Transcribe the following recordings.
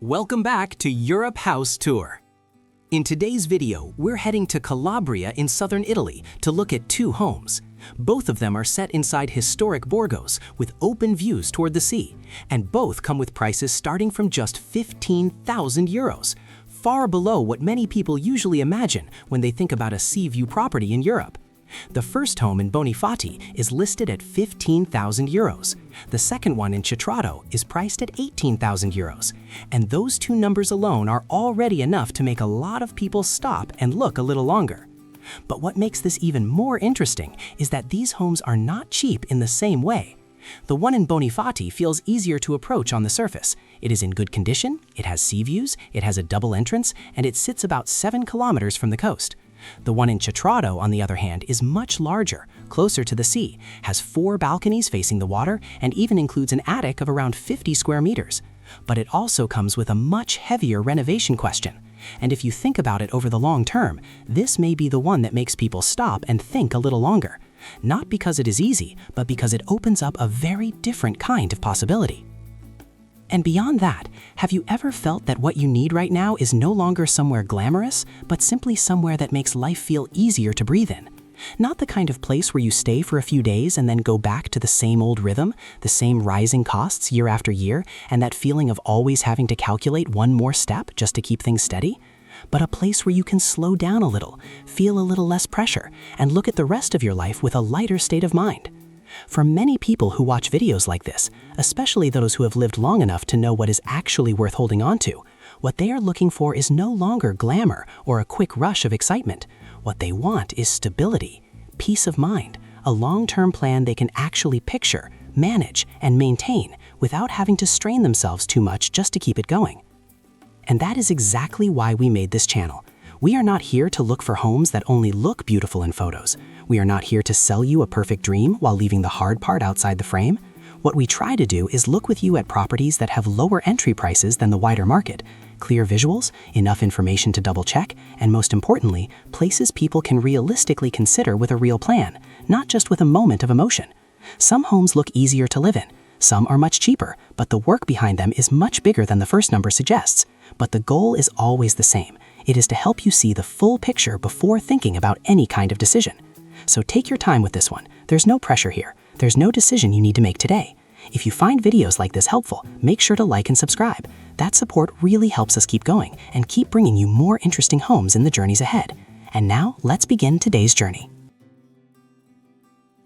Welcome back to Europe House Tour. In today's video, we're heading to Calabria in southern Italy to look at two homes. Both of them are set inside historic borgos with open views toward the sea, and both come with prices starting from just 15,000 euros, far below what many people usually imagine when they think about a sea view property in Europe. The first home in Bonifati is listed at 15,000 euros. The second one in Cetraro is priced at 18,000 euros. And those two numbers alone are already enough to make a lot of people stop and look a little longer. But what makes this even more interesting is that these homes are not cheap in the same way. The one in Bonifati feels easier to approach on the surface. It is in good condition, it has sea views, it has a double entrance, and it sits about 7 kilometers from the coast. The one in Cetraro, on the other hand, is much larger, closer to the sea, has 4 balconies facing the water, and even includes an attic of around 50 square meters. But it also comes with a much heavier renovation question. And if you think about it over the long term, this may be the one that makes people stop and think a little longer. Not because it is easy, but because it opens up a very different kind of possibility. And beyond that, have you ever felt that what you need right now is no longer somewhere glamorous, but simply somewhere that makes life feel easier to breathe in? Not the kind of place where you stay for a few days and then go back to the same old rhythm, the same rising costs year after year, and that feeling of always having to calculate one more step just to keep things steady, but a place where you can slow down a little, feel a little less pressure, and look at the rest of your life with a lighter state of mind. For many people who watch videos like this, especially those who have lived long enough to know what is actually worth holding on to, what they are looking for is no longer glamour or a quick rush of excitement. What they want is stability, peace of mind, a long-term plan they can actually picture, manage, and maintain without having to strain themselves too much just to keep it going. And that is exactly why we made this channel. We are not here to look for homes that only look beautiful in photos. We are not here to sell you a perfect dream while leaving the hard part outside the frame. What we try to do is look with you at properties that have lower entry prices than the wider market, clear visuals, enough information to double check, and most importantly, places people can realistically consider with a real plan, not just with a moment of emotion. Some homes look easier to live in. Some are much cheaper, but the work behind them is much bigger than the first number suggests. But the goal is always the same. It is to help you see the full picture before thinking about any kind of decision. So take your time with this one. There's no pressure here. There's no decision you need to make today. If you find videos like this helpful, make sure to like and subscribe. That support really helps us keep going and keep bringing you more interesting homes in the journeys ahead. And now, let's begin today's journey.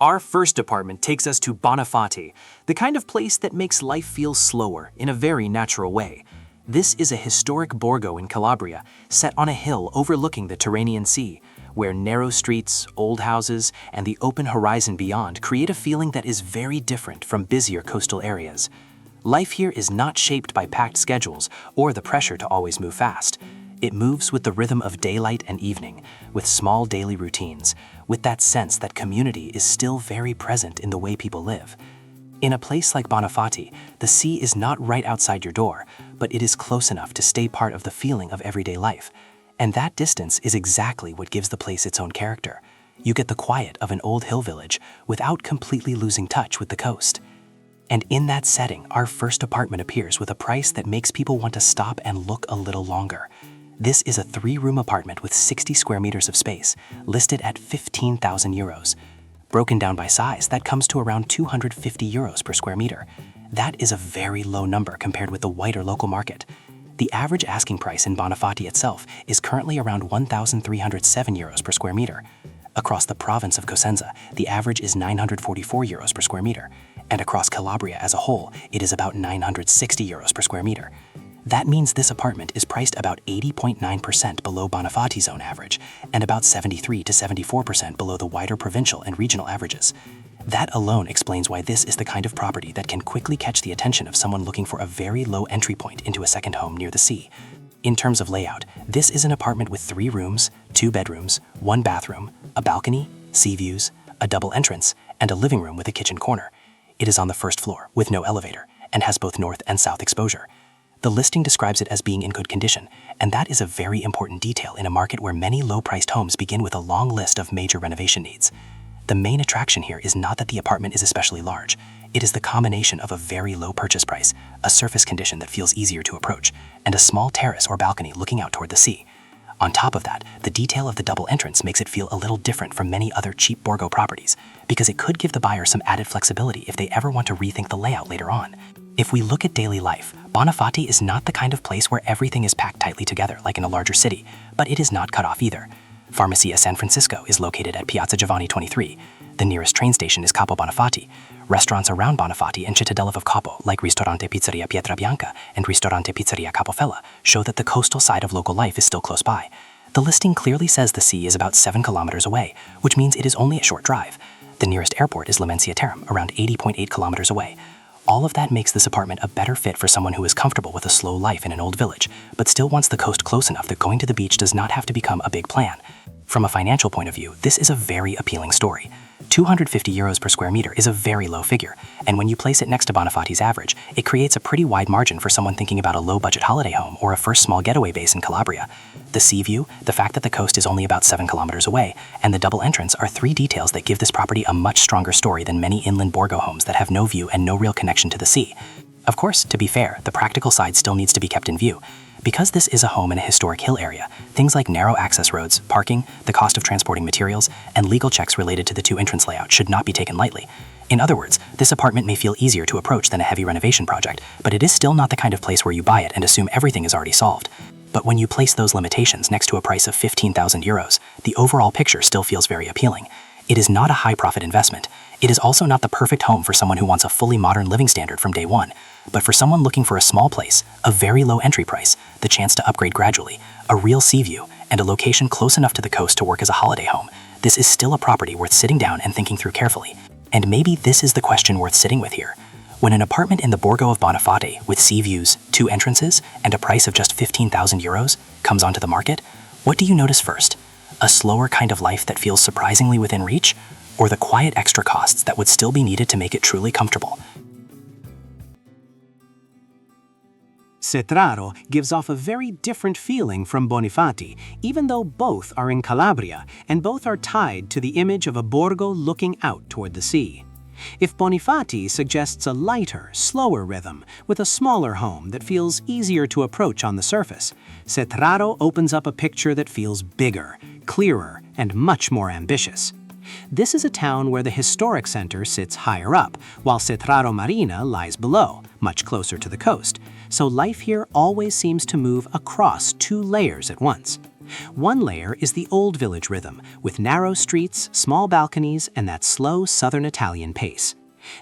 Our first apartment takes us to Bonifati, the kind of place that makes life feel slower in a very natural way. This is a historic borgo in Calabria, set on a hill overlooking the Tyrrhenian Sea, where narrow streets, old houses, and the open horizon beyond create a feeling that is very different from busier coastal areas. Life here is not shaped by packed schedules or the pressure to always move fast. It moves with the rhythm of daylight and evening, with small daily routines, with that sense that community is still very present in the way people live. In a place like Bonifati, the sea is not right outside your door, but it is close enough to stay part of the feeling of everyday life. And that distance is exactly what gives the place its own character. You get the quiet of an old hill village without completely losing touch with the coast. And in that setting, our first apartment appears with a price that makes people want to stop and look a little longer. This is a 3-room apartment with 60 square meters of space, listed at 15,000 euros. Broken down by size, that comes to around 250 euros per square meter. That is a very low number compared with the wider local market. The average asking price in Bonifati itself is currently around 1,307 euros per square meter. Across the province of Cosenza, the average is 944 euros per square meter, and across Calabria as a whole, it is about 960 euros per square meter. That means this apartment is priced about 80.9% below Bonifati's own average, and about 73 to 74% below the wider provincial and regional averages. That alone explains why this is the kind of property that can quickly catch the attention of someone looking for a very low entry point into a second home near the sea. In terms of layout, this is an apartment with 3 rooms, 2 bedrooms, 1 bathroom, a balcony, sea views, a double entrance, and a living room with a kitchen corner. It is on the first floor, with no elevator, and has both north and south exposure. The listing describes it as being in good condition, and that is a very important detail in a market where many low-priced homes begin with a long list of major renovation needs. The main attraction here is not that the apartment is especially large. It is the combination of a very low purchase price, a surface condition that feels easier to approach, and a small terrace or balcony looking out toward the sea. On top of that, the detail of the double entrance makes it feel a little different from many other cheap Borgo properties, because it could give the buyer some added flexibility if they ever want to rethink the layout later on. If we look at daily life, Bonifati is not the kind of place where everything is packed tightly together like in a larger city, but it is not cut off either. Farmacia San Francisco is located at Piazza Giovanni 23. The nearest train station is Capo Bonifati. Restaurants around Bonifati and Cittadella of Capo, like Ristorante Pizzeria Pietra Bianca and Ristorante Pizzeria Capofella, show that the coastal side of local life is still close by. The listing clearly says the sea is about 7 kilometers away, which means it is only a short drive. The nearest airport is Lamenzia Terme, around 80.8 kilometers away. All of that makes this apartment a better fit for someone who is comfortable with a slow life in an old village, but still wants the coast close enough that going to the beach does not have to become a big plan. From a financial point of view, this is a very appealing story. €250 per square meter is a very low figure, and when you place it next to Bonifati's average, it creates a pretty wide margin for someone thinking about a low-budget holiday home or a first small getaway base in Calabria. The sea view, the fact that the coast is only about 7 kilometers away, and the double entrance are 3 details that give this property a much stronger story than many inland Borgo homes that have no view and no real connection to the sea. Of course, to be fair, the practical side still needs to be kept in view. Because this is a home in a historic hill area, things like narrow access roads, parking, the cost of transporting materials, and legal checks related to the 2 entrance layout should not be taken lightly. In other words, this apartment may feel easier to approach than a heavy renovation project, but it is still not the kind of place where you buy it and assume everything is already solved. But when you place those limitations next to a price of €15,000, the overall picture still feels very appealing. It is not a high-profit investment. It is also not the perfect home for someone who wants a fully modern living standard from day one. But for someone looking for a small place, a very low entry price, the chance to upgrade gradually, a real sea view, and a location close enough to the coast to work as a holiday home, this is still a property worth sitting down and thinking through carefully. And maybe this is the question worth sitting with here. When an apartment in the Borgo of Bonifati with sea views, 2 entrances, and a price of just €15,000 comes onto the market, what do you notice first? A slower kind of life that feels surprisingly within reach, or the quiet extra costs that would still be needed to make it truly comfortable? Cetraro gives off a very different feeling from Bonifati, even though both are in Calabria and both are tied to the image of a Borgo looking out toward the sea. If Bonifati suggests a lighter, slower rhythm with a smaller home that feels easier to approach on the surface, Cetraro opens up a picture that feels bigger, clearer, and much more ambitious. This is a town where the historic center sits higher up, while Cetraro Marina lies below, much closer to the coast, so life here always seems to move across 2 layers at once. One layer is the old village rhythm, with narrow streets, small balconies, and that slow southern Italian pace.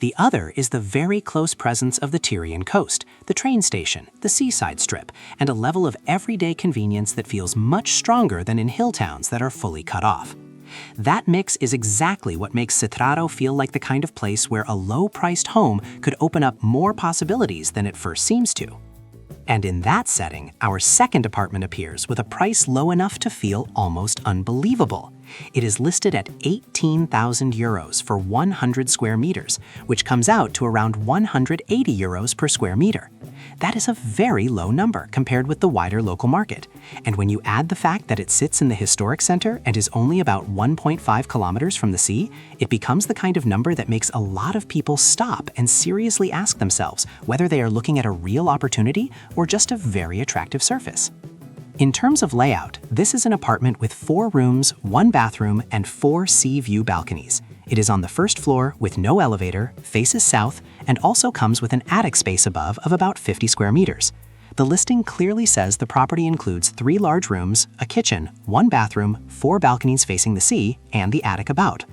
The other is the very close presence of the Tyrian coast, the train station, the seaside strip, and a level of everyday convenience that feels much stronger than in hill towns that are fully cut off. That mix is exactly what makes Cetraro feel like the kind of place where a low-priced home could open up more possibilities than it first seems to. And in that setting, our second apartment appears with a price low enough to feel almost unbelievable. It is listed at €18,000 for 100 square meters, which comes out to around €180 per square meter. That is a very low number compared with the wider local market. And when you add the fact that it sits in the historic center and is only about 1.5 kilometers from the sea, it becomes the kind of number that makes a lot of people stop and seriously ask themselves whether they are looking at a real opportunity or just a very attractive surface. In terms of layout, this is an apartment with 4 rooms, 1 bathroom, and 4 sea view balconies. It is on the first floor with no elevator, faces south, and also comes with an attic space above of about 50 square meters. The listing clearly says the property includes 3 large rooms, a kitchen, 1 bathroom, 4 balconies facing the sea, and the attic about.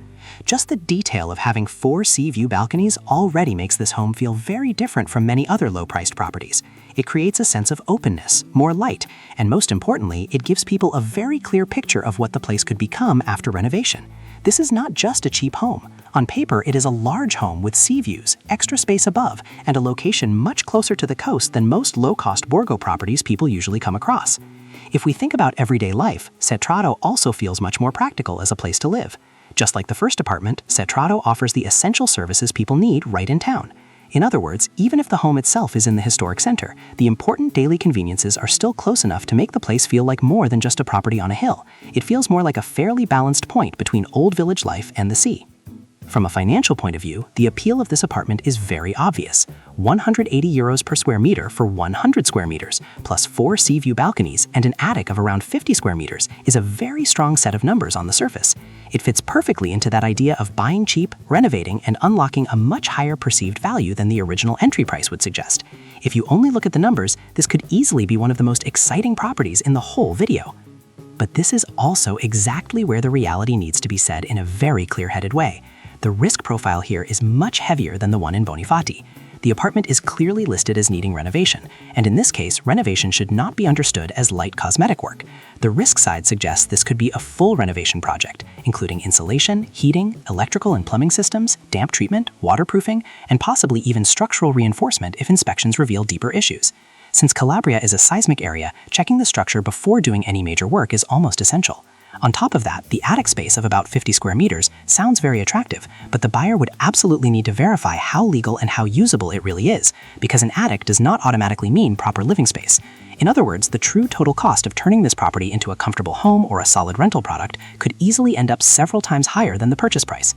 Just the detail of having 4 sea view balconies already makes this home feel very different from many other low-priced properties. It creates a sense of openness, more light, and most importantly, it gives people a very clear picture of what the place could become after renovation. This is not just a cheap home. On paper, it is a large home with sea views, extra space above, and a location much closer to the coast than most low-cost Borgo properties people usually come across. If we think about everyday life, Cetraro also feels much more practical as a place to live. Just like the first apartment, Cetraro offers the essential services people need right in town. In other words, even if the home itself is in the historic center, the important daily conveniences are still close enough to make the place feel like more than just a property on a hill. It feels more like a fairly balanced point between old village life and the sea. From a financial point of view, the appeal of this apartment is very obvious. 180 euros per square meter for 100 square meters, plus 4 Seaview balconies and an attic of around 50 square meters is a very strong set of numbers on the surface. It fits perfectly into that idea of buying cheap, renovating, and unlocking a much higher perceived value than the original entry price would suggest. If you only look at the numbers, this could easily be one of the most exciting properties in the whole video. But this is also exactly where the reality needs to be said in a very clear-headed way. The risk profile here is much heavier than the one in Bonifati. The apartment is clearly listed as needing renovation, and in this case, renovation should not be understood as light cosmetic work. The risk side suggests this could be a full renovation project, including insulation, heating, electrical and plumbing systems, damp treatment, waterproofing, and possibly even structural reinforcement if inspections reveal deeper issues. Since Calabria is a seismic area, checking the structure before doing any major work is almost essential. On top of that, the attic space of about 50 square meters sounds very attractive, but the buyer would absolutely need to verify how legal and how usable it really is, because an attic does not automatically mean proper living space. In other words, the true total cost of turning this property into a comfortable home or a solid rental product could easily end up several times higher than the purchase price.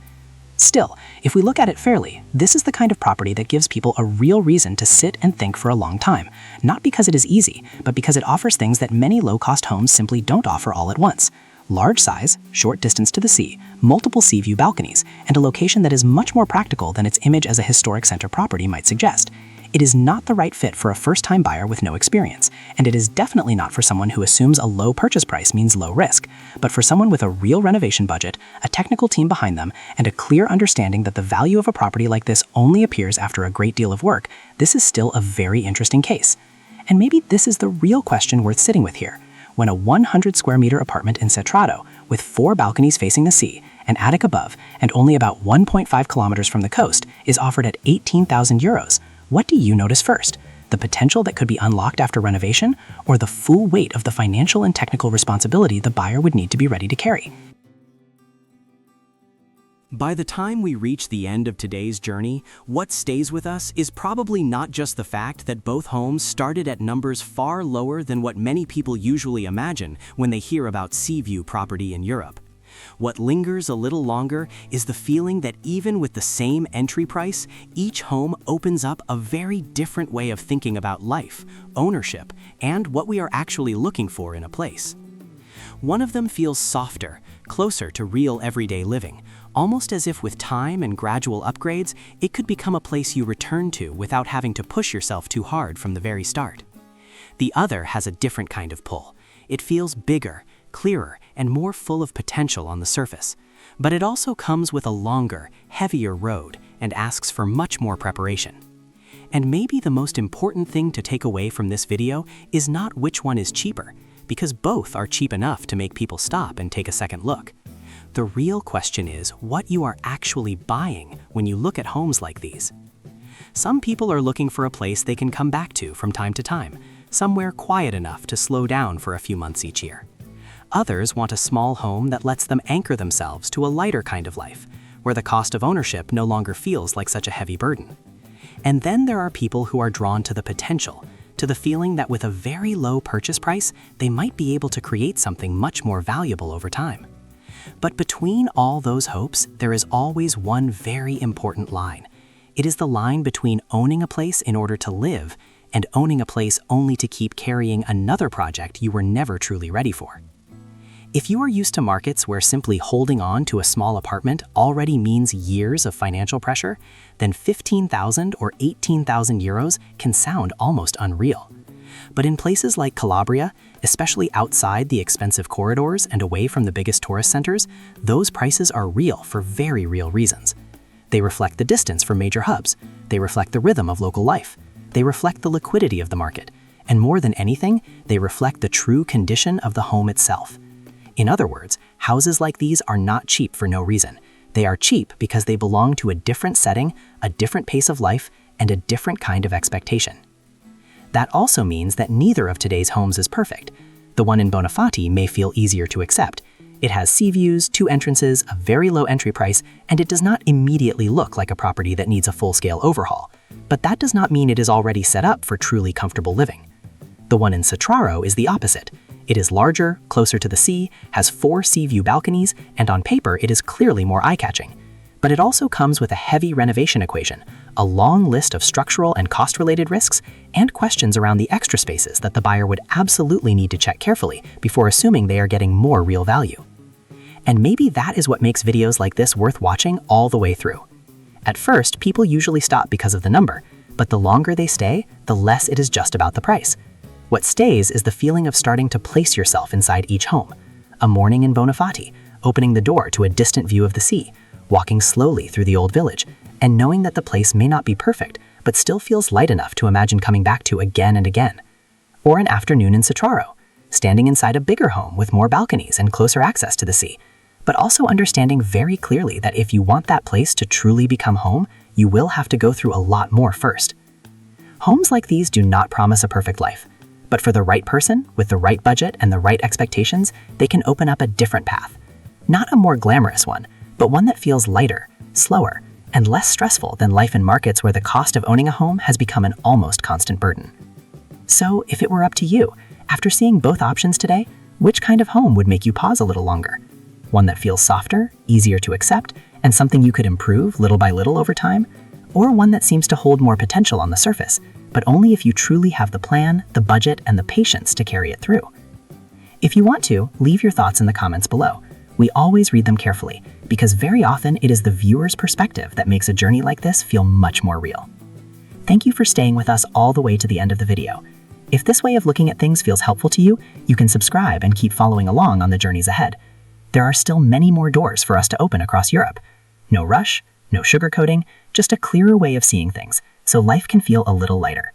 Still, if we look at it fairly, this is the kind of property that gives people a real reason to sit and think for a long time, not because it is easy, but because it offers things that many low-cost homes simply don't offer all at once. Large size, short distance to the sea, multiple sea view balconies, and a location that is much more practical than its image as a historic center property might suggest. It is not the right fit for a first-time buyer with no experience, and it is definitely not for someone who assumes a low purchase price means low risk, but for someone with a real renovation budget, a technical team behind them, and a clear understanding that the value of a property like this only appears after a great deal of work, this is still a very interesting case. And maybe this is the real question worth sitting with here. When a 100 square meter apartment in Cetraro, with 4 balconies facing the sea, an attic above, and only about 1.5 kilometers from the coast, is offered at 18,000 euros, what do you notice first? The potential that could be unlocked after renovation, or the full weight of the financial and technical responsibility the buyer would need to be ready to carry? By the time we reach the end of today's journey, what stays with us is probably not just the fact that both homes started at numbers far lower than what many people usually imagine when they hear about Seaview property in Europe. What lingers a little longer is the feeling that even with the same entry price, each home opens up a very different way of thinking about life, ownership, and what we are actually looking for in a place. One of them feels softer, closer to real everyday living, almost as if with time and gradual upgrades, it could become a place you return to without having to push yourself too hard from the very start. The other has a different kind of pull. It feels bigger, clearer, and more full of potential on the surface. But it also comes with a longer, heavier road and asks for much more preparation. And maybe the most important thing to take away from this video is not which one is cheaper, because both are cheap enough to make people stop and take a second look. The real question is what you are actually buying when you look at homes like these. Some people are looking for a place they can come back to from time to time, somewhere quiet enough to slow down for a few months each year. Others want a small home that lets them anchor themselves to a lighter kind of life, where the cost of ownership no longer feels like such a heavy burden. And then there are people who are drawn to the potential, to the feeling that with a very low purchase price, they might be able to create something much more valuable over time. But between all those hopes, there is always one very important line. It is the line between owning a place in order to live and owning a place only to keep carrying another project you were never truly ready for. If you are used to markets where simply holding on to a small apartment already means years of financial pressure, then 15,000 or 18,000 euros can sound almost unreal. But in places like Calabria, especially outside the expensive corridors and away from the biggest tourist centers, those prices are real for very real reasons. They reflect the distance from major hubs. They reflect the rhythm of local life. They reflect the liquidity of the market. And more than anything, they reflect the true condition of the home itself. In other words, houses like these are not cheap for no reason. They are cheap because they belong to a different setting, a different pace of life, and a different kind of expectation. That also means that neither of today's homes is perfect. The one in Bonifati may feel easier to accept. It has sea views, 2 entrances, a very low entry price, and it does not immediately look like a property that needs a full-scale overhaul. But that does not mean it is already set up for truly comfortable living. The one in Cetraro is the opposite. It is larger, closer to the sea, has 4 sea view balconies, and on paper it is clearly more eye-catching. But it also comes with a heavy renovation equation, a long list of structural and cost-related risks, and questions around the extra spaces that the buyer would absolutely need to check carefully before assuming they are getting more real value. And maybe that is what makes videos like this worth watching all the way through. At first, people usually stop because of the number, but the longer they stay, the less it is just about the price. What stays is the feeling of starting to place yourself inside each home. A morning in Bonifati, opening the door to a distant view of the sea, walking slowly through the old village, and knowing that the place may not be perfect, but still feels light enough to imagine coming back to again and again. Or an afternoon in Cetraro, standing inside a bigger home with more balconies and closer access to the sea, but also understanding very clearly that if you want that place to truly become home, you will have to go through a lot more first. Homes like these do not promise a perfect life, but for the right person, with the right budget and the right expectations, they can open up a different path. Not a more glamorous one, but one that feels lighter, slower, and less stressful than life in markets where the cost of owning a home has become an almost constant burden. So, if it were up to you, after seeing both options today, which kind of home would make you pause a little longer? One that feels softer, easier to accept, and something you could improve little by little over time? Or one that seems to hold more potential on the surface, but only if you truly have the plan, the budget, and the patience to carry it through? If you want to, leave your thoughts in the comments below. We always read them carefully, because very often it is the viewer's perspective that makes a journey like this feel much more real. Thank you for staying with us all the way to the end of the video. If this way of looking at things feels helpful to you, you can subscribe and keep following along on the journeys ahead. There are still many more doors for us to open across Europe. No rush, no sugarcoating, just a clearer way of seeing things, so life can feel a little lighter.